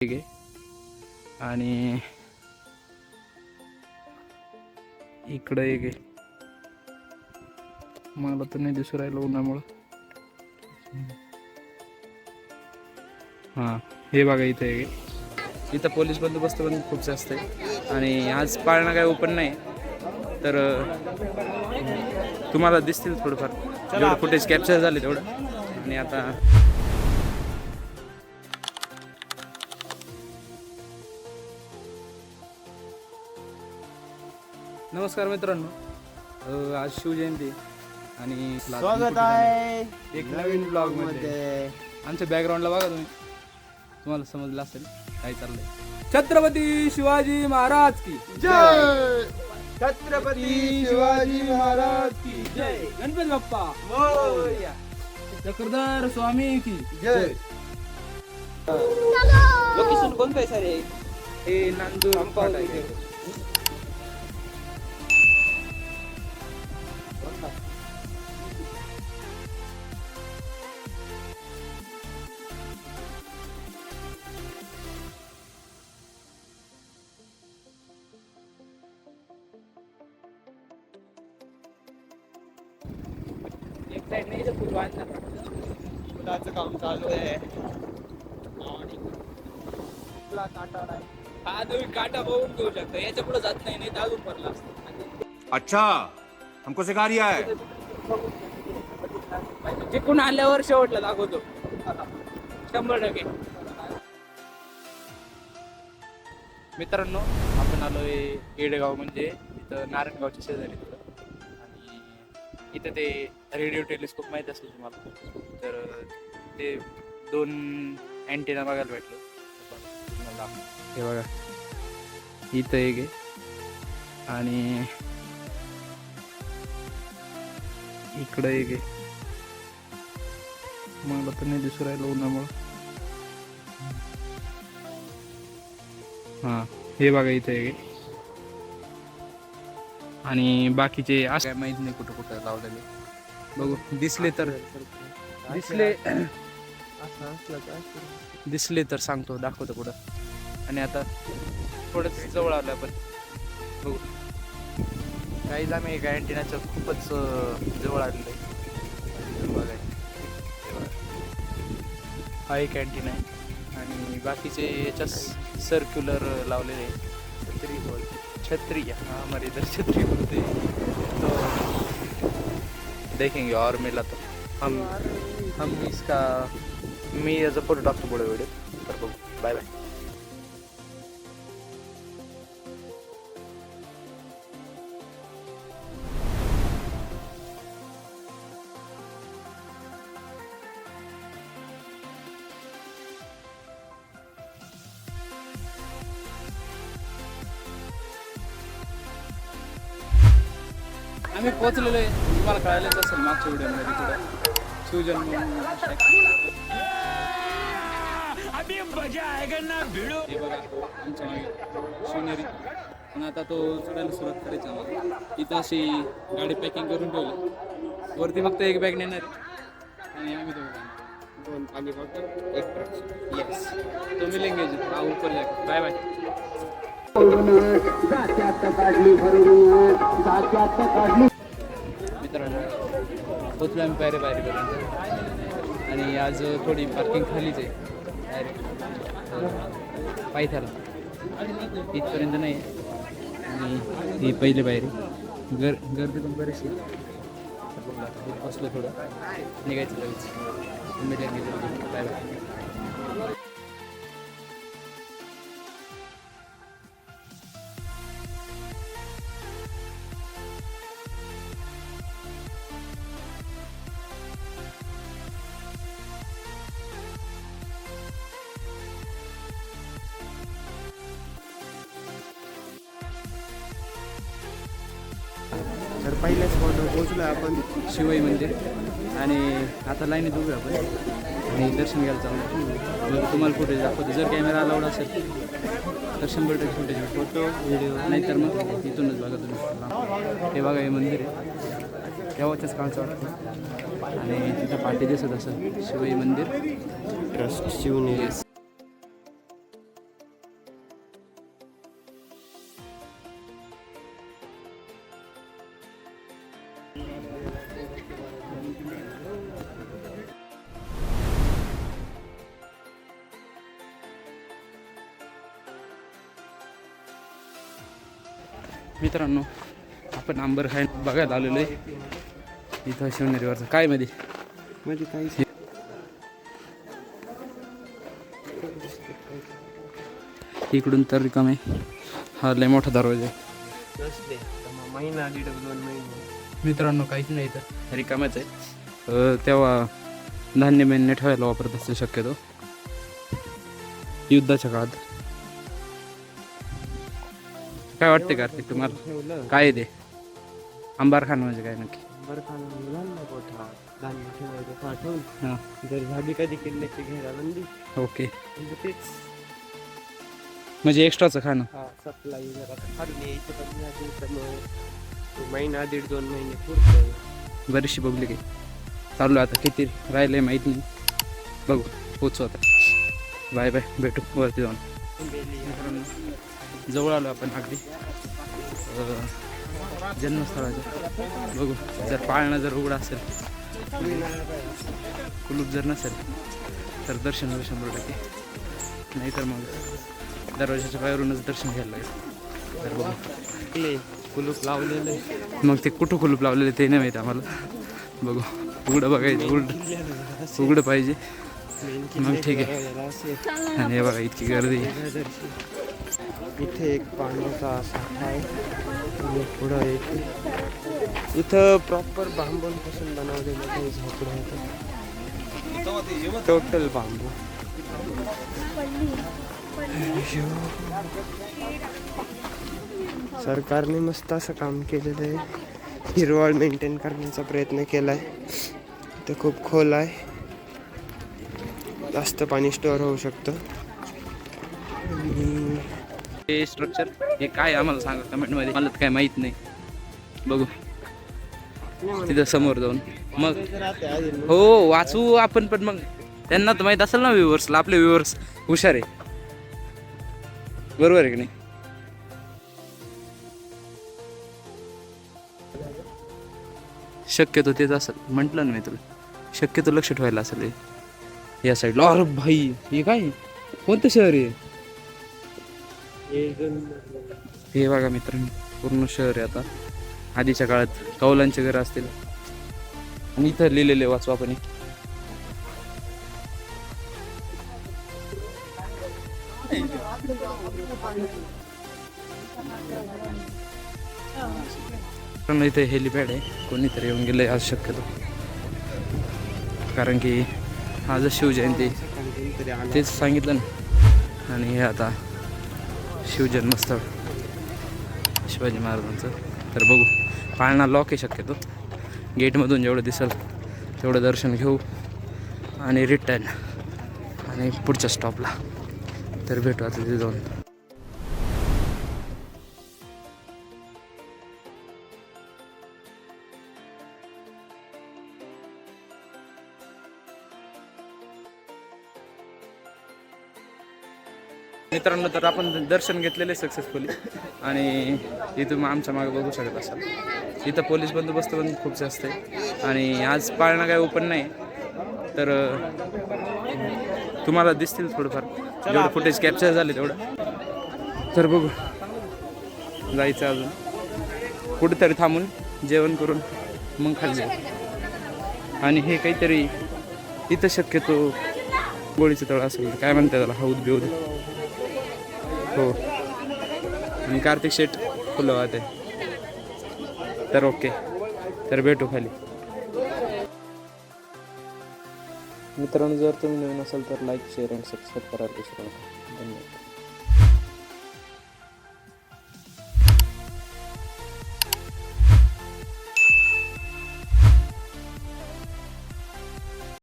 ठीक आहे. आणि इकडं एक आहे, मला तर नाही दिसू राहिलं उन्हामुळं. हां, हे बघा इथं एक आहे. इथं पोलीस बंदोबस्त पण खूप जास्त आहे आणि आज पाळणा काय ओपन नाही, तर तुम्हाला दिसतील थोडंफार जेवढं फुटेज कॅप्चर झाले तेवढं. आणि आता नमस्कार मित्रांनो, आज शिवजयंती आणि स्वागत आहे एक नवीन ब्लॉग मध्ये. आमच्या बॅकग्राऊंडला बघा तुम्हाला समजलं असेल काय चाललंय. छत्रपती शिवाजी महाराज की जय. छत्रपती शिवाजी महाराज की जय. गणपती बाप्पा मोरया. चक्रधर स्वामी की जय. लोकेशन कोणतं आहे सर? हे नांदूर फाटा आहे. एक साइड नाही तर पूर्वांचा पुलाचं काम चालू आहे आणि पुला काटा आहे. हा तुम्ही काटा बघून घेऊ शकता, याच्या पुढे जात नाही, नाही तर अजून पडला असतं. अच्छा, हमको सिखा रिया है. जिकडून आल्यावर शेवटला दाखवतो 100%. मित्रांनो, आपण आलोय येडेगाव, म्हणजे इथं नारायणगावच्या शेजारी थोडं. आणि इथं ते रेडिओ टेलिस्कोप माहीत असेल तुम्हाला, तर ते 2 अँटेना बघायला भेटलं. हे बघा इथं एक आहे आणि इकडं एक आहे, मला तर नाही दिसू राहिलं उन्हामुळं. हां, हे बघा इथं एक आहे आणि बाकीचे असं काय माहीत नाही कुठं कुठं लावलेले. बघू, दिसले तर दिसले तर सांगतो, दाखवतो कुठं. आणि आता थोडंच जवळ आलं आपण, बघू. काहीच आम्ही एका अँटेनाच्या खूपच जवळ आलेलो आहे. बघा, हा एक अँटेना आहे आणि बाकीचे याच्या सर्क्युलर लावलेले आहे. छत्री, हाँ हमारे इधर छत्री बोलते हैं. तो देखेंगे और मिला तो हम इसका मी याचा फोटो टाकतो पुढे व्हिडिओ. तर बघू, बाय बाय. आम्ही पोहोचलेलो आहे, तुम्हाला कळायलाच असेल मागच्या व्हिडिओमध्ये तिकडं शिवजन्म. हे बघा आमच्या मागे शिवनेरी. पण आता तो चढायला सुरुवात करायची आम्हाला. इथं अशी गाडी पॅकिंग करून ठेवली, वरती फक्त एक बॅग नेणार आणि आम्ही 2 पाणी बॉटल, 1 ट्रक. येस, तो मिलेंगे हा ऊपर जाके. Bye bye. मित्रांनो, पोचलो आम्ही पायऱ्यापर्यंत आणि आज थोडी पार्किंग खालीच आहे डायरेक्ट पायथ्याला, इथपर्यंत नाही. आणि ही पहिली पायरी, गर्दी पण बरीचशी. बसलो थोडं, निघायचं लगेच. Bye bye. तर पहिल्या स्पॉटवर पोहोचलो आपण, शिवाई मंदिर. आणि आता लाईनीत उभे आपण आणि दर्शन घ्यायला चालू. तुम्हाला फुटेज दाखवतो, जर कॅमेरा अलाउड असेल तर 100% फुटेज, फोटो व्हिडिओ. नाहीतर मग इथूनच बघा तुम्ही. हे बघा, हे मंदिर आहे, तेव्हाच्याच काळचं वाटतं. आणि तिथं पाठी दिसत असेल शिवाई मंदिर ट्रस्ट शिवनेरी. मित्रांनो आपण आंबर खाय बघायला आलेलो आहे इथं शिवनेरीवरचं काय मध्ये मध्ये काही इकडून तर रिकामे हा लय मोठा दरवाजा आहे. नसले तर मग महिना 1.5-2 महिने मित्रांनो काहीच नाही इथं रिकाम्याच आहे. तेव्हा धान्य बिन्य ठेवायला वापरत असते शक्यतो युद्धाच्या काळात. काय वाटते कार्तिक तुम्हाला ठेवलं काय आहे ते अंबार खान म्हणजे काय नक्की? बरं खाणं मुलांना कोठा धान्य ठेवायचं पाठवून हां जर झाली कधी किल्ल्याची घ्यायला बंदी ओके म्हणजे तेच म्हणजे एक्स्ट्राचं खाणं. हा सप्लाई जर आता फाडून यायचं पण झाली तर मग महिना 1.5-2 महिने पुरतं. बरीचशी पब्लिक आहे चालू आहे आता किती राहिले माहीत नाही बघू पोचू आता. बाय बाय भेटू वरती जाऊन. जवळ आलो आपण अगदी जन्मस्थळाच्या. बघू जर पाळणा जर उघडा असेल कुलूप जर नसेल तर दर्शन 100% नाही तर मग दरवाजाच्या बाहेरूनच दर्शन घ्यायला लागेल. तर बघू कुलूप लावलेलं आहे. मग ते कुठं कुलूप लावलेले ते नाही माहीत आम्हाला. बघू उघडं बघायचं उघडं पाहिजे मग ठीक आहे. आणि हे बघा इतकी गर्दी इथे एक पाण्याचा साठा आहे आणि पुढं एक इथं प्रॉपर बांबूंपासून बनवलेलं काही झोपडं होतं. टोटल बांबू. सरकारने मस्त असं काम केलेलं आहे. हिरवळ मेंटेन करण्याचा प्रयत्न केला आहे. ते खूप खोल आहे जास्त पाणी स्टोअर होऊ शकतं. हे स्ट्रक्चर हे काय आम्हाला सांगा कमेंटमध्ये मला तर काय माहीत नाही. बघू तिथं समोर जाऊन मग हो वाचू आपण पण मग त्यांना तर माहीत असेल ना व्ह्युअर्सला. आपले व्ह्युअर्स हुशार आहे बरोबर आहे की नाही. शक्यतो तेच असेल म्हटलं ना मी तुला. शक्यतो लक्ष ठेवायला असेल हे. या साईडला. अरे भाई हे काय कोणतं शहर आहे हे बघा मित्रांनो पूर्ण शहर आहे आता. आधीच्या काळात कौलांचे घर असतील आणि इथं लिहिलेले वाचू आपण. इथे हेलिपॅड आहे. कोणीतरी येऊन गेलंय आज शक्यतो कारण की आज शिवजयंती तेच सांगितलं ना. आणि हे आता शिवजन्मस्थळ शिवाजी महाराजांचं. तर बघू पाळणा लॉक आहे शक्यतो. गेटमधून जेवढं दिसेल तेवढं दर्शन घेऊ आणि रिटर्न आणि पुढच्या स्टॉपला. तर भेटू आता तिथे जाऊन. मित्रांनो तर आपण दर्शन घेतलेले सक्सेसफुली आणि इथून आमच्या मागे बघू शकत असाल इथं पोलीस बंदोबस्त पण खूप जास्त आहे. आणि आज पाळणा काय ओपन नाही तर तुम्हाला दिसतील थोडंफार जेवढं फुटेज कॅप्चर झाले तेवढं. तर बघू जायचं अजून कुठेतरी थांबून जेवण करून मग खाली जाऊ. आणि हे काहीतरी इथं शक्यतो गोळीचं तळ असेल काय म्हणते त्याला हौद बिऊद हो. आणि कार्तिक शेट फुलं वाहते. तर ओके तर भेटू खाली. मित्रांनो जर तुम्ही नवीन असाल तर लाईक शेअर आणि सबस्क्राईब करायला विसरू नका. धन्यवाद.